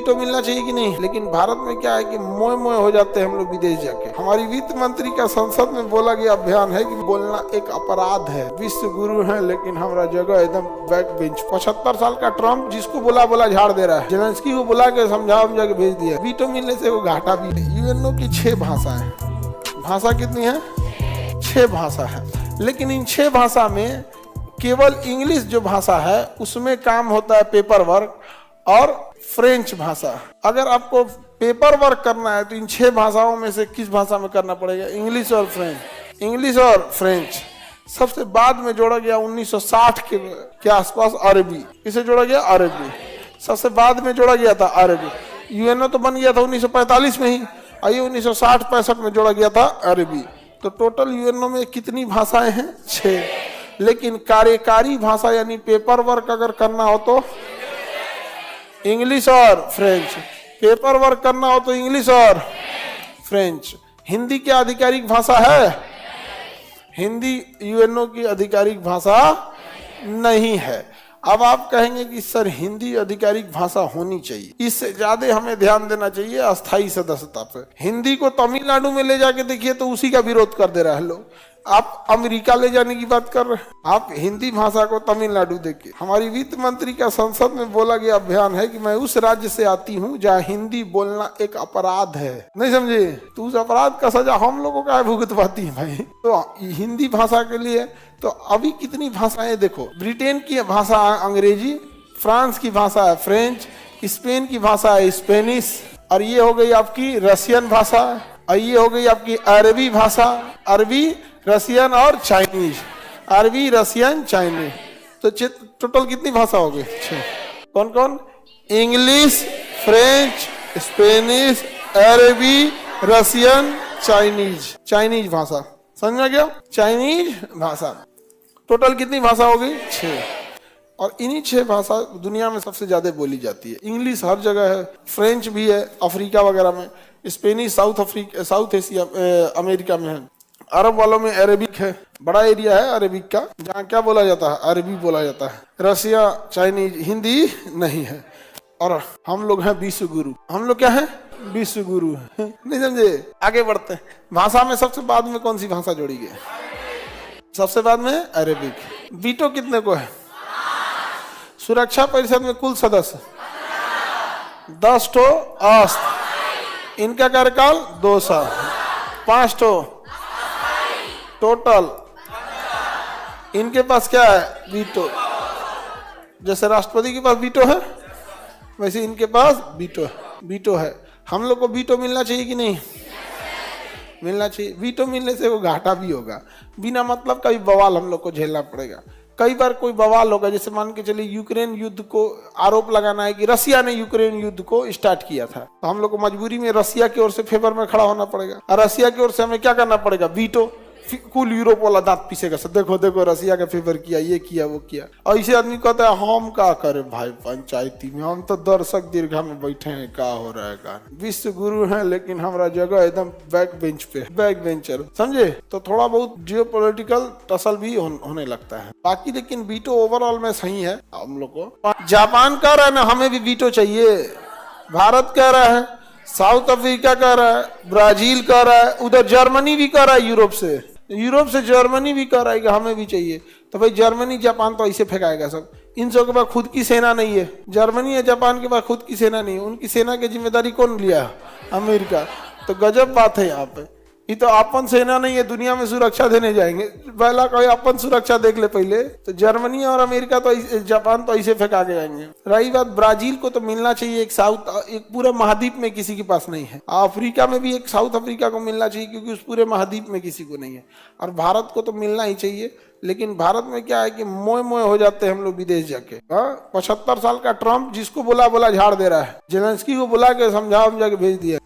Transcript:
Veto मिलना चाहिए कि नहीं। लेकिन भारत में क्या है कि मोए मोए हो जाते हैं हम लोग विदेश जाके। हमारी वित्त मंत्री का संसद में बोला गया अभियान है कि बोलना एक अपराध है। विश्व गुरु है लेकिन हमारा जगह एकदम बैक बेंच। 75 साल का ट्रम्प जिसको बोला झाड़ दे रहा है। जेलेंस्की को बुला के समझा के भेज दिया। वीटो मिलने से वो घाटा भी है। यूएनओ की 6 भाषा है। भाषा कितनी है? 6 भाषा है। लेकिन इन 6 भाषा में केवल इंग्लिश जो भाषा है उसमें काम होता है पेपर वर्क और फ्रेंच भाषा। अगर आपको पेपर वर्क करना है तो इन 6 भाषाओं में से किस भाषा में करना पड़ेगा? इंग्लिश और फ्रेंच। इंग्लिश और फ्रेंच। सबसे बाद में जोड़ा गया 1960 के आसपास अरबी। किसे जोड़ा गया? अरबी। सबसे बाद में जोड़ा गया था अरबी। यूएनओ तो बन गया था 1945 में ही। आइए 1960-65 में जोड़ा गया था अरबी। तो टोटल यूएनओ में कितनी भाषाएं हैं? 6। लेकिन कार्यकारी भाषा यानी पेपर वर्क अगर करना हो तो इंग्लिश और फ्रेंच। पेपर वर्क करना हो तो इंग्लिश और फ्रेंच। हिंदी क्या आधिकारिक भाषा है? हिंदी यूएनओ की आधिकारिक भाषा नहीं है। अब आप कहेंगे कि सर हिंदी आधिकारिक भाषा होनी चाहिए, इससे ज्यादा हमें ध्यान देना चाहिए अस्थायी सदस्यता पे। हिंदी को तमिलनाडु में ले जाके देखिए तो उसी का विरोध कर दे रहा है लोग। आप अमेरिका ले जाने की बात कर रहे हैं, आप हिंदी भाषा को तमिलनाडु देखिए। हमारी वित्त मंत्री का संसद में बोला गया अभियान है कि मैं उस राज्य से आती हूँ जहाँ हिंदी बोलना एक अपराध है। नहीं समझे? तो उस अपराध का सजा हम लोगों का भुगतवाती है भाई। तो हिंदी भाषा के लिए तो अभी कितनी भाषाएं देखो। ब्रिटेन की भाषा अंग्रेजी, फ्रांस की भाषा है फ्रेंच, स्पेन की भाषा है स्पेनिश, और ये हो गई आपकी रशियन भाषा, और ये हो गई आपकी अरबी भाषा। अरबी, रशियन और चाइनीज। अरबी, रशियन, चाइनीज। तो टोटल कितनी भाषा हो गई? 6। कौन कौन? इंग्लिश, फ्रेंच, स्पेनिश, अरबी, रशियन, चाइनीज। चाइनीज भाषा समझ में गया? चाइनीज भाषा। टोटल कितनी भाषा हो गई? 6। और इन्हीं 6 भाषा दुनिया में सबसे ज्यादा बोली जाती है। इंग्लिश हर जगह है, फ्रेंच भी है अफ्रीका वगैरह में, स्पेनिश साउथ एशिया अमेरिका में है, अरब वालों में अरेबिक है, बड़ा एरिया है अरेबिक का जहाँ क्या बोला जाता है? अरबी बोला जाता है। रसिया, चाइनीज, हिंदी नहीं है। और हम लोग हैं विश्व गुरु। हम लोग क्या है? विश्व गुरु है। नहीं समझे? आगे बढ़ते हैं। भाषा में सबसे बाद में कौन सी भाषा जोड़ी गई? सबसे बाद में अरेबिक। वीटो कितने को है? सुरक्षा परिषद में कुल सदस्य 10 ठो अस्त। इनका कार्यकाल 2 साल। 5 ठो टोटल। इनके पास क्या है? वीटो। जैसे राष्ट्रपति के पास वीटो है वैसे इनके पास वीटो है। हम लोग को वीटो मिलना चाहिए कि नहीं? मिलना चाहिए। वीटो मिलने से वो घाटा भी होगा। बिना मतलब का भी बवाल हम लोग को झेलना पड़ेगा। कई बार कोई बवाल होगा, जैसे मान के चलिए यूक्रेन युद्ध को आरोप लगाना है कि रसिया ने यूक्रेन युद्ध को स्टार्ट किया था, तो हम लोग को मजबूरी में रसिया की ओर से फेवर में खड़ा होना पड़ेगा। और रसिया की ओर से हमें क्या करना पड़ेगा? वीटो। कुल यूरोप वाला दांत पीसेगा, सब देखो देखो रसिया का फेवर किया, ये किया, वो किया। और ऐसे आदमी कहता है हम क्या करें भाई पंचायती में, हम तो दर्शक दीर्घा में बैठे हैं, क्या हो रहा है का। विश्व गुरु है लेकिन हमारा जगह एकदम बैक बेंच पे, बैक बेंचर। समझे? तो थोड़ा बहुत जियोपॉलिटिकल टसल भी होने लगता है। बाकी लेकिन वीटो ओवरऑल में सही है हम लोग को। जापान कह रहा है ना हमें भी वीटो चाहिए, भारत कह रहा है, साउथ अफ्रीका कह रहा है, ब्राजील कह रहा है, उधर जर्मनी भी कह रहा है, यूरोप से जर्मनी भी कह रहा है कि हमें भी चाहिए। तो भाई जर्मनी जापान तो ऐसे फेंकाएगा सब। इन सब के पास खुद की सेना नहीं है। जर्मनी या जापान के पास खुद की सेना नहीं है। उनकी सेना की जिम्मेदारी कौन लिया? अमेरिका। तो गजब बात है यहाँ पे। ये तो अपन सेना नहीं है, दुनिया में सुरक्षा देने जाएंगे। पहला कोई अपन सुरक्षा देख ले पहले। तो जर्मनी और अमेरिका तो जापान तो ऐसे फेंका के जाएंगे। रही बात ब्राजील को तो मिलना चाहिए। एक पूरे महाद्वीप में किसी के पास नहीं है। अफ्रीका में भी एक साउथ अफ्रीका को मिलना चाहिए क्योंकि उस पूरे महाद्वीप में किसी को नहीं है। और भारत को तो मिलना ही चाहिए। लेकिन भारत में क्या है कि मोए मोए हो जाते हैं हम लोग विदेश जाके। 75 साल का ट्रम्प जिसको बोला झाड़ दे रहा है। जेलेंस्की को बुला के समझा के भेज दिया।